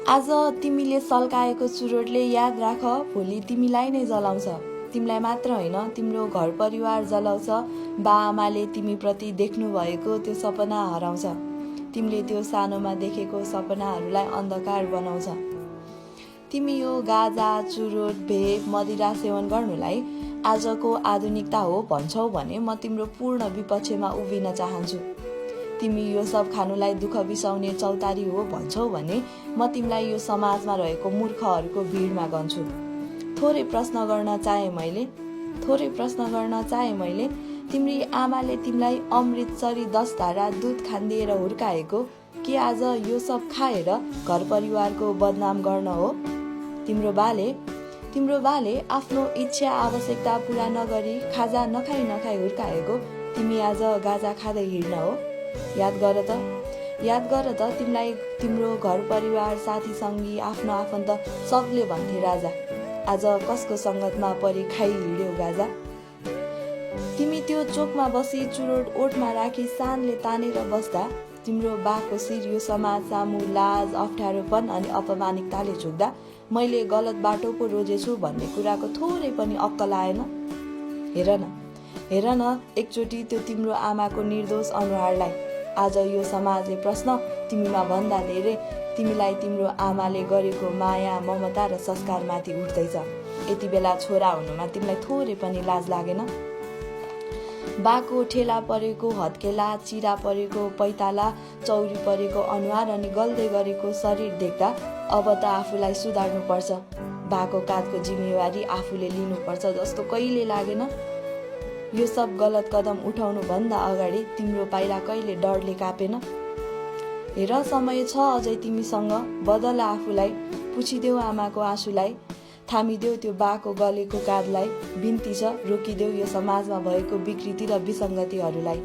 आज तिमीले सल्काएको चुरोटले याद राख, भोलि तिमीलाई नै जलाउँछ। तिमीलाई मात्र होइन, तिम्रो घर परिवार जलाउँछ। बाआमाले तिमीप्रति देख्नु भएको त्यो सपना हराउँछ। तिमीले त्यो सानोमा देखेको सपनाहरूलाई अन्धकार बनाउँछ। तिमी यो गाजा, चुरोट, भेप, मदिरा सेवन गर्नुलाई आजको आधुनिकता हो भन्छौ भने म तिम्रो पूर्ण विपक्षमा उभिन चाहन्छु। तिमी यो सब खानुलाई दुःख बिसाउने चौतारी हो भन्छौ भने म तिमीलाई यो समाजमा रहेको मूर्खहरूको भिडमा गन्छु। थोरै प्रश्न गर्न चाहे मैले तिम्री आमाले तिमीलाई अमृतसरी 10 धारा दुध खान्दिएर हुर्काएको कि आज यो सब खाएर घर परिवारको बदनाम गर्न हो? तिम्रो बाले आफ्नो इच्छा आवश्यकता पूरा नगरी खाजा नखाई हुर्काएको तिमी आज गाजा खाँदै हिँड्न हो? याद गर त तिमीलाई तिम्रो घर परिवार, साथी सङ्गी, आफ्नो आफन्त सबले भन्थे राजा। आज कसको सङ्गतमा परि खाइ हिँड्यौ गाजा। तिमी त्यो चोकमा बसी चुरोट ओठमा राखी सानले तानेर बस्दा तिम्रो बाको शिर यो समाज सामु लाज, अप्ठ्यारोपन अनि अपमानिकताले झुक्दा मैले गलत बाटो पो रोजेछु भन्ने कुराको थोरै पनि अक्कल आएन? हेर न एकचोटि त्यो तिम्रो आमाको निर्दोष अनुहारलाई। आज यो समाजले प्रश्न तिमीमा भन्दा धेरै तिमीलाई तिम्रो आमाले गरेको माया, ममता र संस्कारमाथि उठ्दैछ। यति बेला छोरा हुनुमा तिमीलाई थोरै पनि लाज लागेन? बाको ठेला परेको हत्केला, चिरा परेको पैताला, चौरी परेको अनुहार अनि गल्दै गरेको शरीर देख्दा अब त आफूलाई सुधार्नुपर्छ, बाको काँधको जिम्मेवारी आफूले लिनुपर्छ जस्तो कहिले लागेन? यो सब गलत कदम उठाउनु भन्दा अगाडि तिम्रो पाइला कहिले डरले कापेन? हेर, समय छ अझै तिमीसँग। बदल आफूलाई, पुछिदेऊ आमाको आँसुलाई, थामिदेऊ त्यो बाको गलेको काँधलाई। बिन्ती छ, रोकिदेऊ यो समाजमा भएको विकृति र विसङ्गतिहरूलाई।